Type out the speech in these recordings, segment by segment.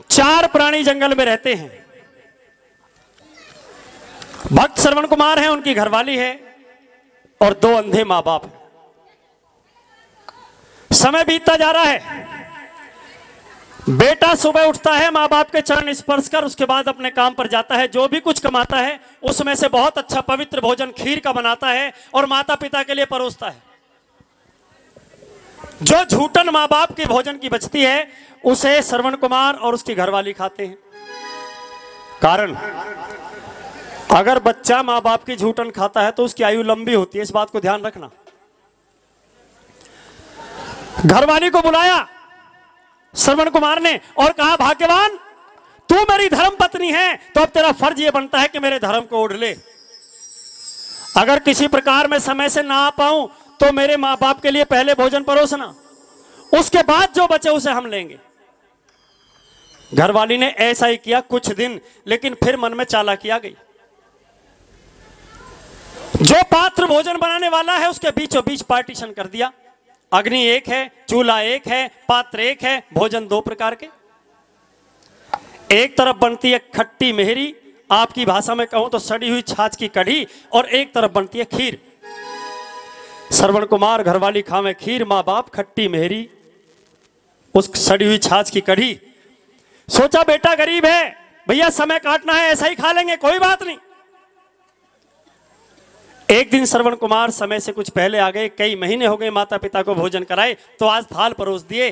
4 प्राणी जंगल में रहते हैं। भक्त श्रवण कुमार हैं, उनकी घरवाली है और 2 अंधे मां बाप हैं। समय बीतता जा रहा है। बेटा सुबह उठता है, मां बाप के चरण स्पर्श कर उसके बाद अपने काम पर जाता है। जो भी कुछ कमाता है उसमें से बहुत अच्छा पवित्र भोजन खीर का बनाता है और माता पिता के लिए परोसता है। जो झूठन मां बाप के भोजन की बचती है उसे श्रवण कुमार और उसकी घरवाली खाते हैं। कारण, अगर बच्चा मां बाप की झूठन खाता है तो उसकी आयु लंबी होती है, इस बात को ध्यान रखना। घरवाली को बुलाया श्रवण कुमार ने और कहा, भाग्यवान तू मेरी धर्म पत्नी है तो अब तेरा फर्ज यह बनता है कि मेरे धर्म को ओढ़ ले। अगर किसी प्रकार मैं समय से ना आ पाऊं तो मेरे मां बाप के लिए पहले भोजन परोसना, उसके बाद जो बचे उसे हम लेंगे। घरवाली ने ऐसा ही किया कुछ दिन, लेकिन फिर मन में चालाकी आ गई। जो पात्र भोजन बनाने वाला है उसके बीचों बीच पार्टीशन कर दिया। अग्नि एक है, चूल्हा एक है, पात्र एक है, भोजन 2 प्रकार के। एक तरफ बनती है खट्टी मेहरी, आपकी भाषा में कहूं तो सड़ी हुई छाछ की कढ़ी, और एक तरफ बनती है खीर। श्रवण कुमार घरवाली खावे खीर, मां बाप खट्टी मेहरी, उस सड़ी हुई छाछ की कढ़ी। सोचा बेटा गरीब है, भैया समय काटना है, ऐसा ही खा लेंगे, कोई बात नहीं। एक दिन श्रवण कुमार समय से कुछ पहले आ गए। कई महीने हो गए माता पिता को भोजन कराए, तो आज थाल परोस दिए।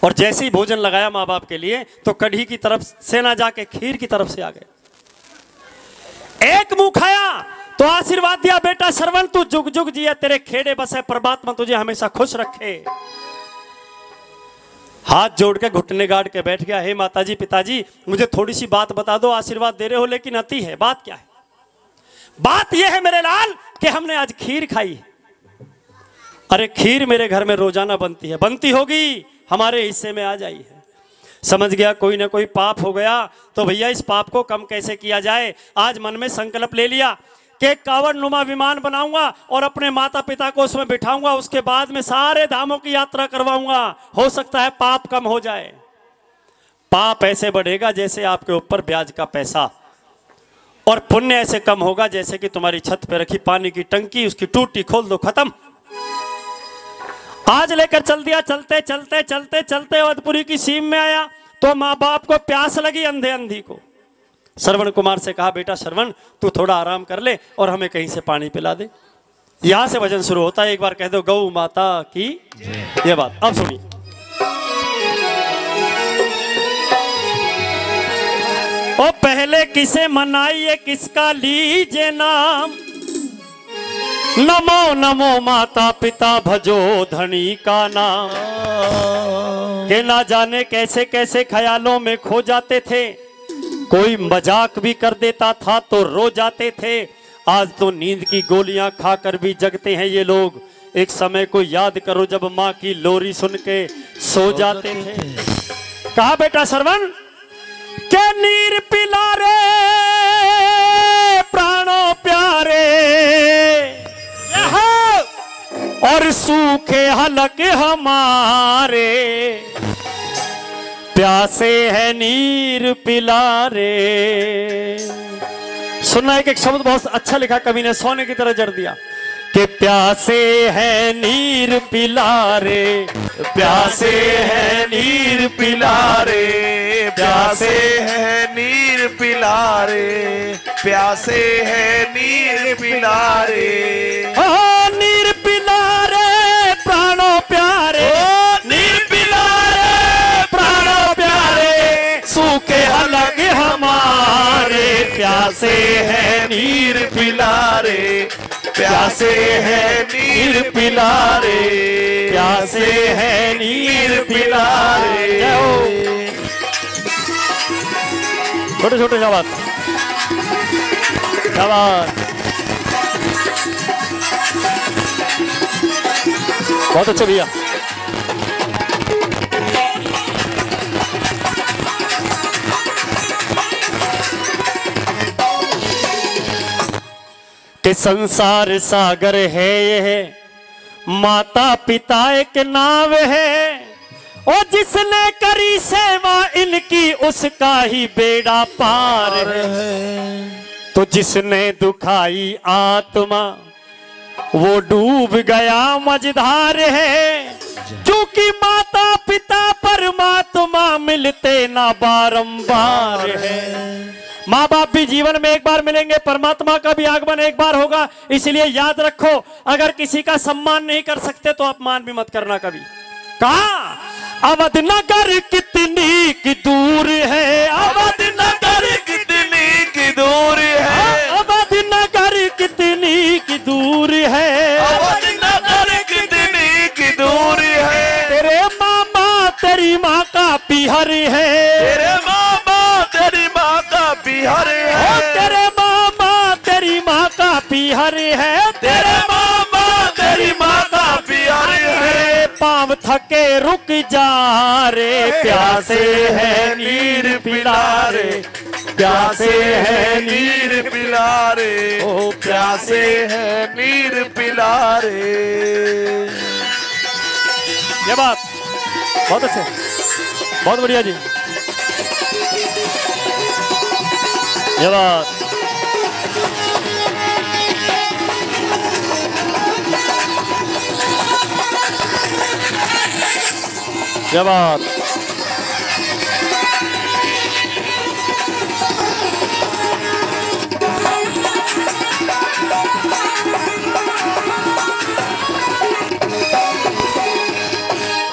और जैसे ही भोजन लगाया मां बाप के लिए तो कढ़ी की तरफ से ना जाके खीर की तरफ से आ गए। एक मुंह खाया तो आशीर्वाद दिया, बेटा श्रवण तू जुग जुग जिया, तेरे खेड़े बसे परमात्मा तुझे हमेशा खुश रखे। हाथ जोड़ के घुटने गाड़ के बैठ गया। हे माताजी पिताजी, मुझे थोड़ी सी बात बता दो, आशीर्वाद दे रहे हो लेकिन अति है। बात क्या है? बात यह है मेरे लाल कि हमने आज खीर खाई है। अरे खीर मेरे घर में रोजाना बनती है, बनती होगी, हमारे हिस्से में आ जाई है। समझ गया कोई ना कोई पाप हो गया, तो भैया इस पाप को कम कैसे किया जाए। आज मन में संकल्प ले लिया कि कावड़ नुमा विमान बनाऊंगा और अपने माता पिता को उसमें बिठाऊंगा, उसके बाद में सारे धामों की यात्रा करवाऊंगा। हो सकता है पाप कम हो जाए। पाप ऐसे बढ़ेगा जैसे आपके ऊपर ब्याज का पैसा, और पुण्य ऐसे कम होगा जैसे कि तुम्हारी छत पे रखी पानी की टंकी, उसकी टूटी खोल दो, खत्म। आज लेकर चल दिया। चलते चलते चलते चलते अवधपुरी की सीम में आया तो मां बाप को प्यास लगी, अंधे अंधी को। श्रवण कुमार से कहा, बेटा श्रवण तू थोड़ा आराम कर ले और हमें कहीं से पानी पिला दे। यहां से भजन शुरू होता है। एक बार कह दो, गौ माता की ये बात। अब सुनिए। ओ पहले किसे मनाइए, किसका लीजिए नाम। नमो नमो माता पिता भजो धनी का नाम। के ना जाने कैसे कैसे ख्यालों में खो जाते थे, कोई मजाक भी कर देता था तो रो जाते थे। आज तो नींद की गोलियां खाकर भी जगते हैं ये लोग। एक समय को याद करो जब माँ की लोरी सुन के सो जाते थे। कहा बेटा श्रवण के नीर पिला रे प्राणों प्यारे, और सूखे हलक हमारे, प्यासे है नीर पिला रे। सुनना एक शब्द बहुत अच्छा लिखा कवि ने, सोने की तरह जड़ दिया कि प्यासे है नीर पिला रे, प्यासे है नीर पिला रे, प्यासे है नीर पिला रे, प्यासे है नीर पिला रे। नीर पिला रे प्राणों प्यारे, नीर पिला रे प्राणों प्यारे, सूखे हलक हमारे, प्यासे है नीर पिला रे, प्यासे है नीर पिला रे, प्यासे है नीर पिला रे। छोटे छोटे जवाब जवाब बहुत अच्छे भैया। कि संसार सागर है ये है, माता पिता एक नाव है, ओ जिसने करी सेवा इनकी उसका ही बेड़ा पार है। तो जिसने दुखाई आत्मा वो डूब गया मझधार है। क्योंकि माता पिता परमात्मा मिलते ना बारंबार है। माँ बाप भी जीवन में एक बार मिलेंगे, परमात्मा का भी आगमन एक बार होगा। इसलिए याद रखो, अगर किसी का सम्मान नहीं कर सकते तो अपमान भी मत करना कभी। कहा अवध नगर कितनी की दूर है, अवध नगर कितनी की दूर है, अवध नगर कितनी की दूर है, अवध नगर कितनी की दूर है। तेरे मामा तेरी माँ का पिहर है, तेरे मामा तेरी माँ का पिहर है, तेरे मामा तेरी माँ का पिहर है, तेरे मामा तेरी माँ का पिहर है। पाँव थके रुक जा रे, प्यासे है नीर पिला रे, प्यासे है नीर पिला रे, ओ प्यासे है नीर पिला रे। ये बात बहुत अच्छे, बहुत बढ़िया जी। ये बात ये बात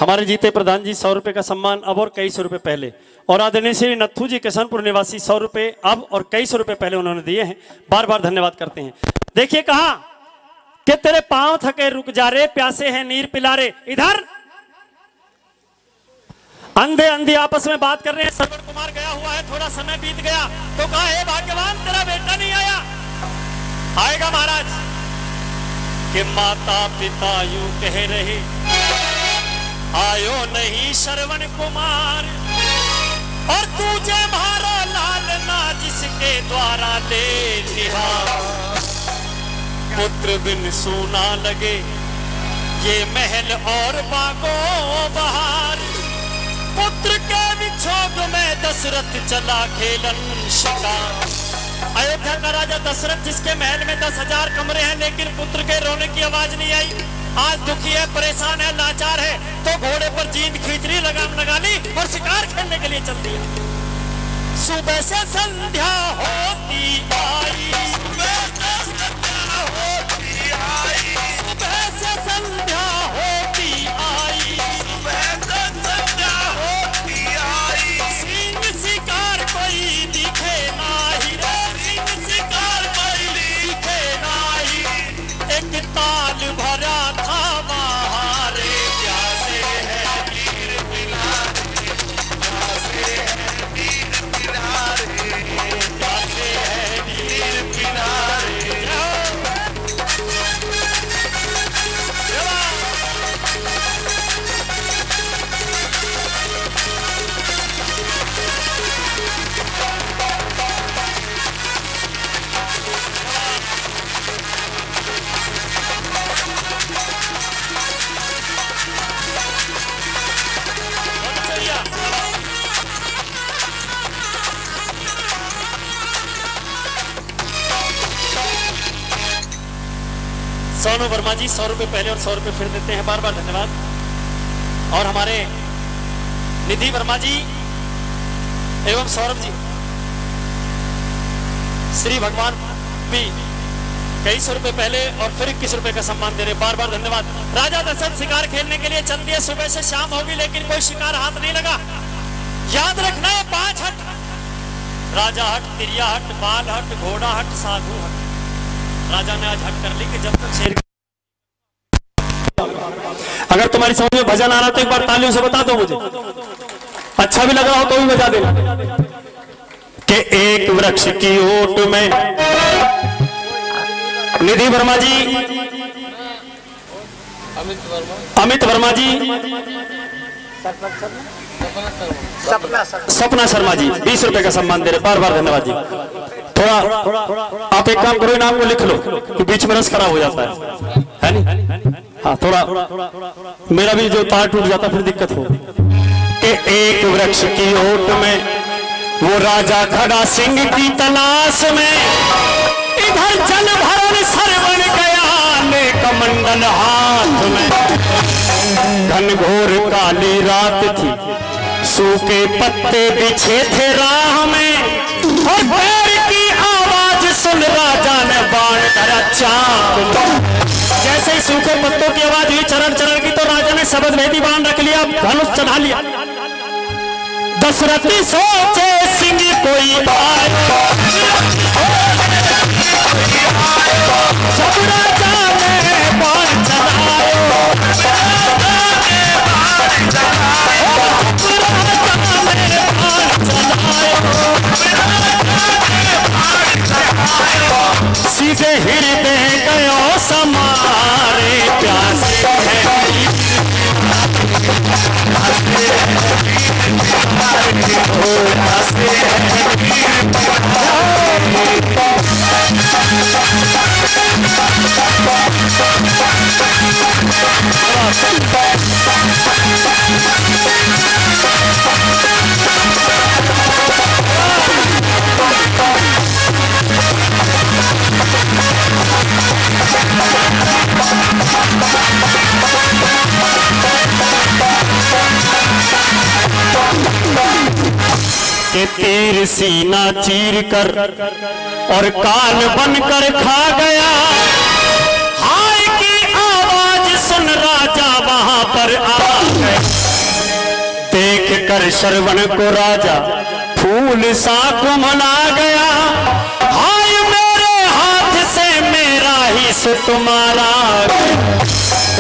हमारे जीते प्रधान जी 100 रुपए का सम्मान अब और कई सौ रुपए पहले, और आदरणीय श्री नत्थू जी किशनपुर निवासी 100 रुपए अब और कई सौ रुपए पहले उन्होंने दिए हैं। बार बार धन्यवाद करते हैं। देखिए कहा कि तेरे पांव थके रुक जा रे, प्यासे हैं नीर पिला रे। इधर अंधे अंधे आपस में बात कर रहे हैं। श्रवण कुमार गया हुआ है, थोड़ा समय बीत गया तो कहा हे भाग्यवान तेरा बेटा नहीं आया। आएगा महाराज कि माता पिता यूं कह रहे आयो नहीं श्रवण कुमार, और तुझे मारो लाल ना जिसके द्वारा ले निहार। पुत्र बिन सूना लगे ये महल और बागों बहार, पुत्र के विछोग में दशरथ चला खेलन शिकार। अयोध्या का राजा दशरथ जिसके महल में 10,000 कमरे हैं, लेकिन पुत्र के रोने की आवाज नहीं आई। आज दुखी है, परेशान है, लाचार है, तो घोड़े पर जींद खींच ली, लगाम लगा ली और शिकार खेलने के लिए चल दिया। सुबह से संध्या होती आई, सुबह से संध्या होती आई, सुबह से संध्या होती आई, सुबह से संध्या होती आई। सिंह शिकार कोई दिखे नाही रे, सिंह शिकार कोई दिखे नाही। एक ताल भरा था बहारे, प्यासे है नीर पिला रे, प्यासे है नीर पिला रे, प्यासे है नीर पिला रे। सोनू वर्मा जी 100 रुपए पहले और 100 रुपए फिर देते हैं, बार बार धन्यवाद। और हमारे निधि वर्मा जी एवं सौरभ जी श्री भगवान भी कई सौ रुपए पहले और फिर 21 रुपए का सम्मान दे रहे, बार बार धन्यवाद। राजा दशरथ शिकार खेलने के लिए चल दिए, सुबह से शाम होगी लेकिन कोई शिकार हाथ नहीं लगा। याद रखना है 5 हट, राजा हट, तिरिया हट, बाल हट, घोड़ा हट, साधु हट। राजा ने आज हट कर ली कि जब तक शेर। अगर तुम्हारी समझ में भजन आ रहा तो एक बार तालियों से बता दो मुझे, अच्छा भी लग रहा हो तो भी बता देना। कि एक वृक्ष की ओट में निधि वर्मा जी, अमित वर्मा जी, सपना शर्मा जी 20 रुपए का सम्मान दे रहे, बार बार धन्यवाद जी। थोड़ा आप एक काम करो, नाम को लिख लो कि बीच में रस खराब हो जाता है नहीं? हाँ, थोड़ा मेरा भी जो तार टूट जाता फिर दिक्कत हो। कि एक वृक्ष की ओट में वो राजा खड़ा सिंह की तलाश में, इधर जल भरन सरवण गया ले कमंडल हाथ में। घनघोर काली रात थी, सूखे पत्ते बिछे थे राह में, और पैर की आवाज सुन राजा ने बाण धरा चाक में। जैसे ही सूखे पत्तों की आवाज हुई चरण चरण की, तो राजा ने शब्द भेदी बाण रख लिया, धनुष चढ़ा लिया। दशरथी सोचे सिंह कोई आए, जब राजा ने बाण चलायो, सीधे हृदय गयो समारे प्यासे के तीर सीना चीर कर और कान बनकर खा गया। हाय की आवाज सुन राजा वहां पर आ गए। देख कर श्रवण को राजा फूल सा कुमला गया। हाय मेरे हाथ से मेरा ही सुत तुम्हारा।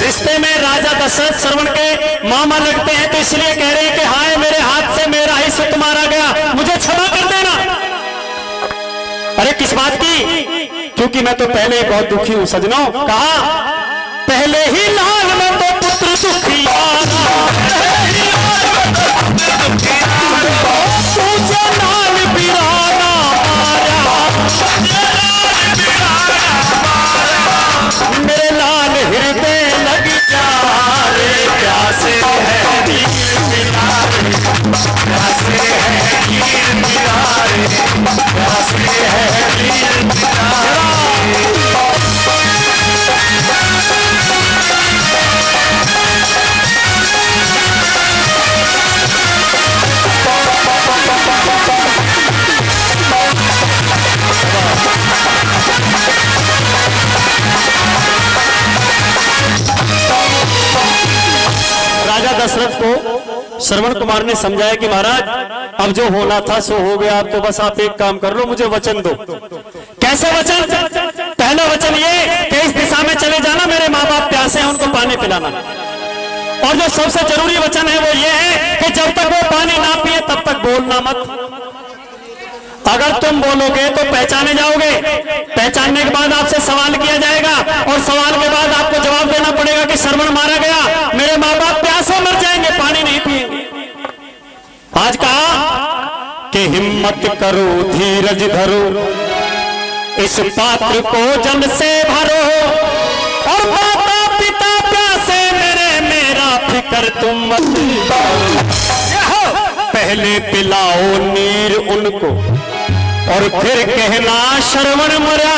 रिश्ते में राजा दशरथ श्रवण के मामा लगते हैं, तो इसलिए कह रहे हैं कि हाय मेरे हाथ से मेरा ही सुत मारा गया, मुझे क्षमा कर देना। अरे किस बात की? क्योंकि मैं तो पहले ही बहुत दुखी हूं सजनों। कहा पहले ही लाल में तो पुत्र दुखिया, तुझे लाल बिराना मारा, मेरे लाल हृदय लग जा रे प्यासे है नीर मिलारे, प्यासे है नीर मिलारे, प्यासे है नीर मिलारे। राजा दशरथ को श्रवण कुमार ने समझाया कि महाराज अब जो होना था सो हो गया, अब तो बस आप एक काम कर लो, मुझे वचन दो। कैसे वचन? पहला वचन ये कि इस दिशा में चले जाना, मेरे माँ बाप प्यासे हैं, उनको पानी पिलाना। और जो सबसे जरूरी वचन है वो ये है कि जब तक वो पानी ना पिए तब तक बोलना मत। अगर तुम बोलोगे तो पहचाने जाओगे, पहचानने के बाद आपसे सवाल किया जाएगा, और सवाल के बाद आपको जवाब देना पड़ेगा कि श्रवण मारा गया, मेरे माँ बाप प्यासे मर जाएंगे, पानी नहीं पिएंगे। आज कहा कि हिम्मत करो धीरज धरो, इस पात्र को जल से भरो, और माता पिता प्यासे मेरा फिक्र तुम मत करो। पहले पिलाओ नीर उनको और फिर कहना श्रवण मरा,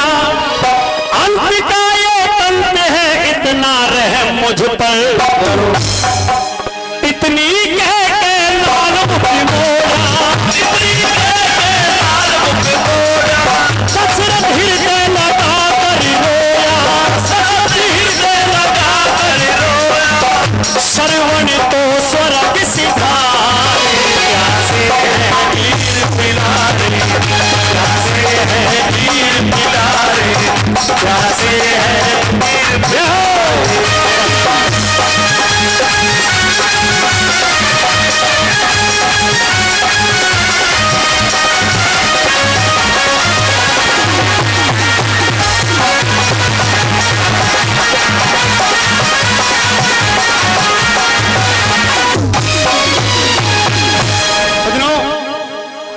अंत का ये अंत है, इतना रहम मुझ पर। इतनी कह के लाल मुख मोड़ा, इतनी कह के लाल मुख मोड़ा, दशरथ हृदय लगा कर रोया, दशरथ हृदय लगा कर रोया। श्रवण तो स्वर्ग सिधारे, प्यासे है नीर पिलारे, प्यासे है नीर पिलारे, प्यासे है नीर पिलारे।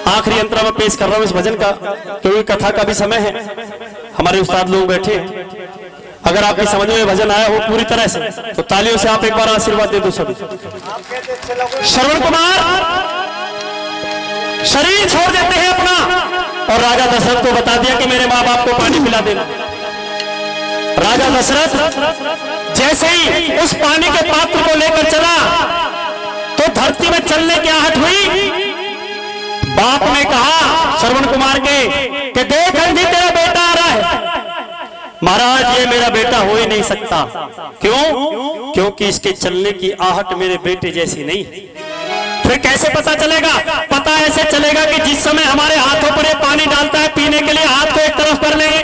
आखिरी अंतरा में पेश कर रहा हूं इस भजन का, क्योंकि कथा का भी समय है, हमारे उस्ताद लोग बैठे हैं। अगर आपकी समझ में भजन आया हो पूरी तरह से तो तालियों से आप एक बार आशीर्वाद दे दो सभी। श्रवण कुमार शरीर छोड़ देते हैं अपना और राजा दशरथ को बता दिया कि मेरे माँ बाप को पानी पिला देना। राजा दशरथ जैसे ही उस पानी के पात्र को लेकर चला तो धरती में चलने की आहट हुई। बाप ने कहा श्रवण कुमार के कि देख अंधी तेरा बेटा आ रहा है। महाराज ये मेरा बेटा हो ही नहीं सकता। क्यों? क्योंकि इसके चलने की आहट मेरे बेटे जैसी नहीं है। फिर कैसे पता चलेगा? पता ऐसे चलेगा कि जिस समय हमारे हाथों पर ये पानी डालता है पीने के लिए, हाथ को एक तरफ कर लेंगे,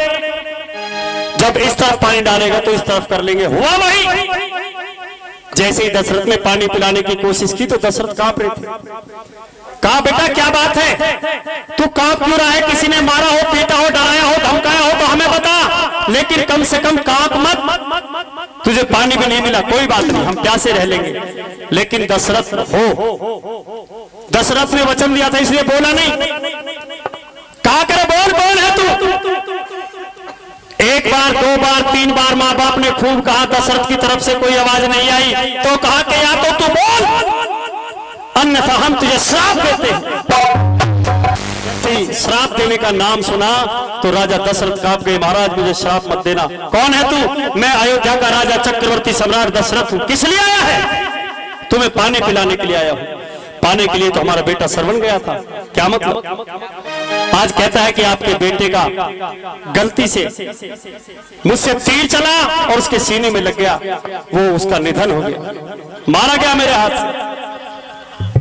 जब इस तरफ पानी डालेगा तो इस तरफ कर लेंगे। हुआ वही। जैसे ही दशरथ ने पानी पिलाने की कोशिश की तो दशरथ कांप रहे थे। कहा बेटा क्या बात है, तू कांप क्यों रहा है? किसी ने मारा हो, पीटा हो, डराया हो, धमकाया हो तो हमें बता, लेकिन कम से कम कांप मत। तुझे पानी भी नहीं मिला, कोई बात नहीं, हम प्यासे रह लेंगे। लेकिन दशरथ ने वचन दिया था इसलिए बोला नहीं। कहा करे बोल, कौन है तू? एक बार, दो बार, तीन बार मां बाप ने खूब कहा, दशरथ की तरफ से कोई आवाज नहीं आई तो कहा कि या तो तू बोल अन्यथा हम तुझे श्राप देते हैं। श्राप देने का नाम सुना तो राजा दशरथ कांप गए। महाराज मुझे श्राप मत देना। कौन है तू? मैं अयोध्या का राजा चक्रवर्ती सम्राट दशरथ हूं। किस लिए आया है? तुम्हें पानी पिलाने के लिए आया हूं। पाने के लिए तो हमारा बेटा श्रवण गया था। क्या मतलब? आज कहता है कि आपके बेटे का गलती से मुझसे तीर चला और उसके सीने में लग गया, वो उसका निधन हो गया, मारा गया मेरे हाथ से।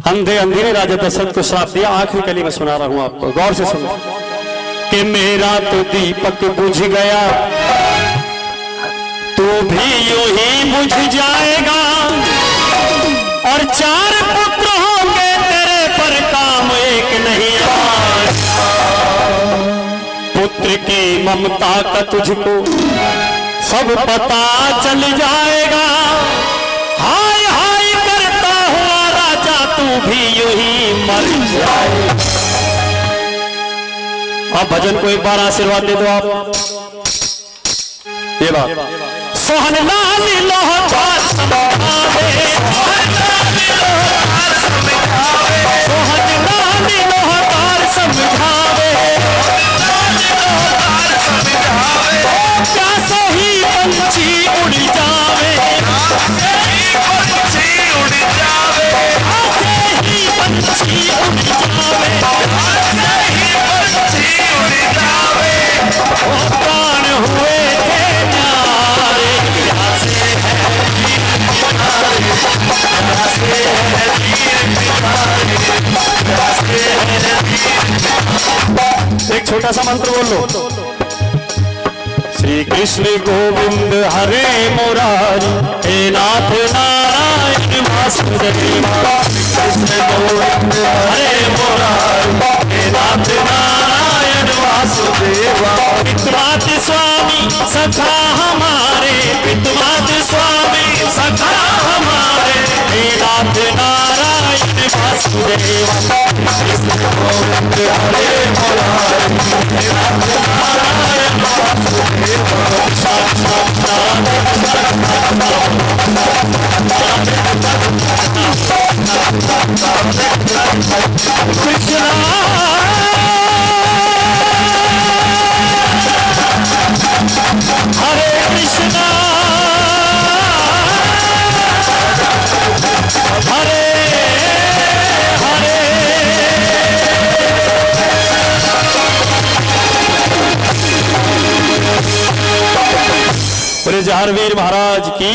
अंधे अंधी ने राजा दशरथ को श्राप दिया। आखिरी कली में सुना रहा हूं आपको, गौर से सुनो कि मेरा तो दीपक बुझ गया, तू भी यूं ही बुझ जाएगा, और चार पुत्र होंगे तेरे पर काम एक नहीं आएगा। पुत्र की ममता का तुझको सब पता चल जाएगा। हाय हाय करता हुआ राजा तू भी यूं ही मर जाए। अब भजन को एक बार आशीर्वाद दे दो आप। ये बात सोहन लाल लोहकार समझावे, सोहन लाल लोहकार समझावे, क्या सही पंछी उड़ जावे, पंछी उड़ जावे, ही पंछी उड़ जावे, पंछी उड़ जावे। वो प्राण हुए थे न्यारे, प्यासे है वीर बिहारी, प्यासे है वीर बिहारी, प्यासे है वीर। एक छोटा सा मंत्र बोल लो। श्री कृष्ण गोविंद हरे मुरारी, हे नाथ नारायण वासुदेवा। कृष्ण गोविंद हरे मुरारी, हे नाथ नारायण वासुदेवा। पितृमात स्वामी सखा हमारे, पितृमात स्वामी सखा हमारे, हे नाथ नारायण वासुदेवा। कृष्ण गोविंद हरे मुरारी, हे नाथ नारायण वासुदेवा। कृष्णा हरे कृष्णा हरे हरे। जहारवीर महाराज की